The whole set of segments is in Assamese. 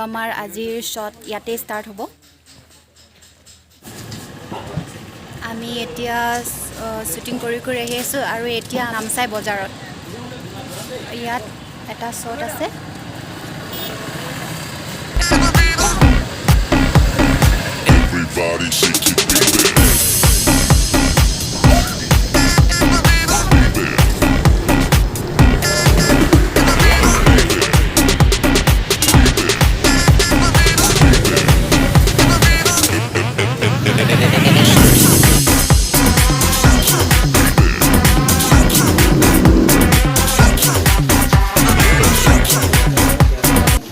আমাৰ আজিৰ শ্বট ইয়াতে ষ্টাৰ্ট হ'ব আমি এতিয়া শ্বুটিং কৰি আহি আছোঁ আৰু এতিয়া নামচাই বজাৰত ইয়াত এটা শ্বট আছে Everybody shake it, baby.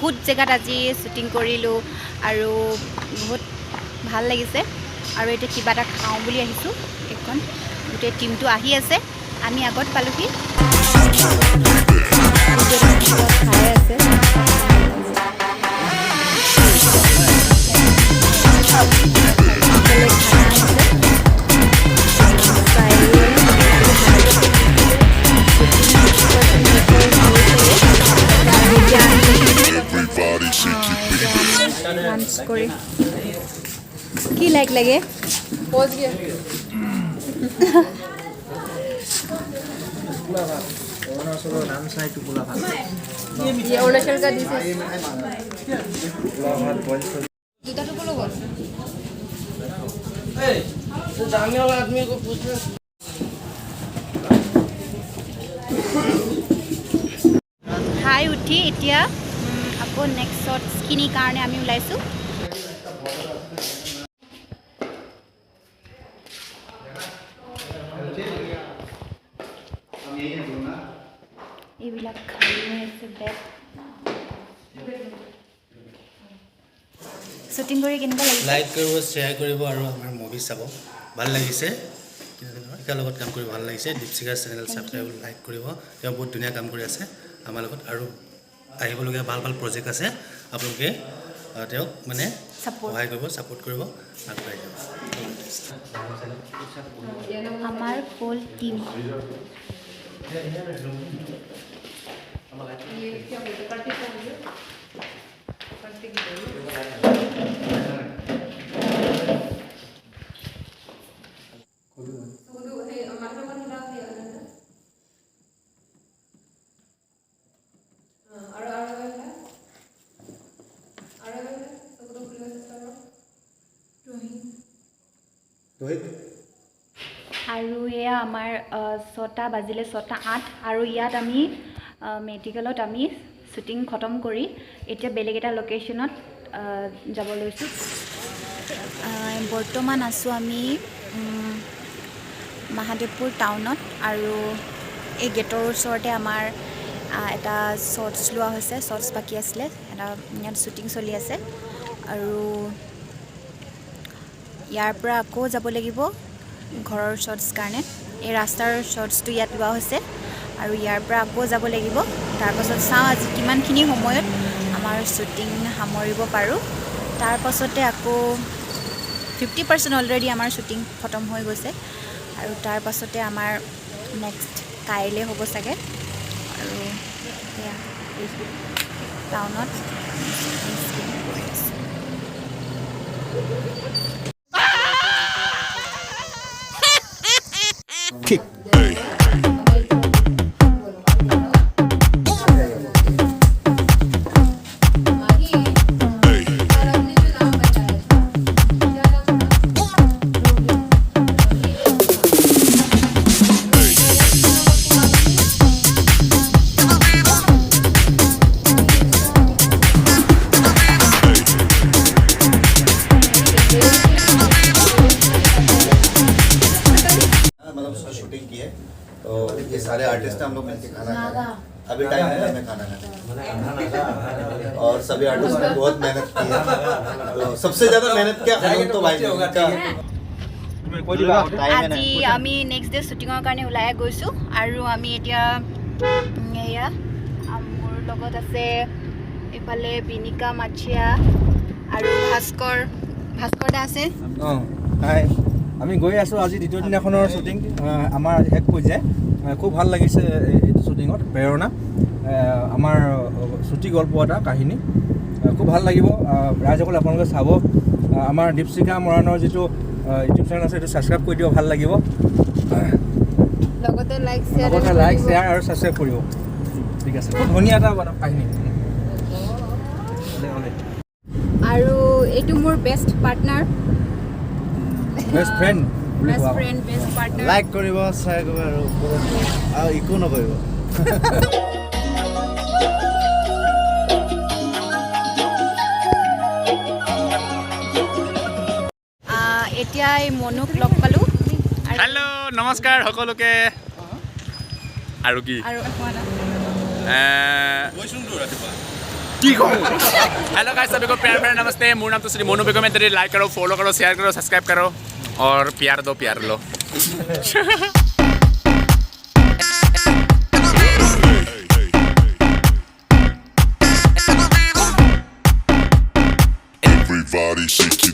বহুত জেগাত আজি শ্বুটিং কৰিলোঁ আৰু বহুত ভাল লাগিছে আৰু এতিয়া কিবা এটা খাওঁ বুলি আহিছোঁ এখন গোটেই টিমটো আহি আছে আমি আগত পালোহি খাই আছে ডান্স কৰি কি লাইক লাগে পজ গিয়া অৰুণাচলৰ নাম চাই টোপোলা ভাত ये अरुणाचल का डिश है টোপোলা ভাত বইল কৰি जूता तो बोलो बोल ए तो जाने वाला आदमी को पूछ ले খাই উঠি এতিয়া আকৌ নেক্সট শ্বটখিনিৰ কাৰণে আমি ওলাইছোঁ এইবিলাক খাই আছে বেগ শ্বুটিং কৰি কেনেকুৱা লাগিছে লাইক কৰিব শ্বেয়াৰ কৰিব আৰু আমাৰ মুভি চাব ভাল লাগিছে একাৰ লগত কাম কৰি ভাল লাগিছে দীপশিকাৰ চেনেল ছাবস্ক্ৰাইব লাইক কৰিব তেওঁ বহুত ধুনীয়া কাম কৰি আছে আমাৰ লগত আৰু আহিবলগীয়া ভাল ভাল প্ৰজেক্ট আছে আপোনালোকে তেওঁক মানে সহায় কৰিব ছাপোৰ্ট কৰিব আগবাঢ়ি যাব আমাৰ ফুল টিম আৰু এয়া আমাৰ 6টা বাজিলে 6:08 আৰু ইয়াত আমি মেডিকেলত আমি শ্বুটিং খতম কৰি এতিয়া বেলেগ এটা লোকেশ্যনত যাব লৈছোঁ বৰ্তমান আছোঁ আমি মহাদেৱপুৰ টাউনত আৰু এই গেটৰ ওচৰতে আমাৰ এটা শ্বৰ্টছ লোৱা হৈছে শ্বৰ্টছ বাকী আছিলে এটা ইয়াত শ্বুটিং চলি আছে আৰু ইয়াৰ পৰা আকৌ যাব লাগিব ঘৰৰ শ্বৰ্টছ কাৰণে এই ৰাস্তাৰ শ্বৰ্টছটো ইয়াত লোৱা হৈছে আৰু ইয়াৰ পৰা আকৌ যাব লাগিব তাৰপাছত চাওঁ আজি কিমানখিনি সময়ত আমাৰ শ্বুটিং সামৰিব পাৰোঁ তাৰপাছতে আকৌ 50% অলৰেডি আমাৰ শ্বুটিং খতম হৈ গৈছে আৰু তাৰপাছতে আমাৰ নেক্সট কাইলৈ হ'ব চাগে আৰু এয়া টাউনত Kick. Hey. शूटिंग की है तो ये सारे आर्टिस्ट हम लोग मिलकर खाना खाए अभी टाइम है हमें खाना खाने और सभी आर्टिस्ट ने बहुत मेहनत की है तो सबसे ज़्यादा मेहनत क्या अनंत तो भाई আজি আমি নেক্সট ডে শ্বুটিঙৰ কাৰণে ওলাই গৈছোঁ আৰু আমি এতিয়া এয়া মোৰ লগত আছে এইফালে বিনিকা মাচিয়া আৰু ভাস্কৰ দা আছে হাই আমি গৈ আছোঁ আজি দ্বিতীয় দিনাখনৰ শ্বুটিং আমাৰ শেষ পৰ্যায় খুব ভাল লাগিছে এইটো শ্বুটিঙত প্ৰেৰণা আমাৰ ছুটি গল্প এটা কাহিনী খুব ভাল লাগিব ৰাইজসকলে আপোনালোকে চাব আমাৰ দীপশিখা মৰাণৰ যিটো ইউটিউব চেনেল আছে সেইটো ছাবস্ক্ৰাইব কৰি দিব ভাল লাগিব লগতে লাইক শ্বেয়াৰ আৰু ছাবস্ক্ৰাইব কৰিব ঠিক আছে খুব ধুনীয়া এটা কাহিনী আৰু এইটো মোৰ best partner best friend best partner like কৰিব শ্বেয়াৰ কৰিব আৰু একো নকৰিব এতিয়া এই মনুক লগ পালোঁ হেল্ল' নমস্কাৰ সকলোকে আৰু কি কি কওঁ हेलो गाइस सभी को प्यार भरा नमस्ते मेरा नाम तो श्री मोनू बेगम है लाइक करो फॉलो करो शेयर करो सब्सक्राइब करो और प्यार दो प्यार लो Everybody shake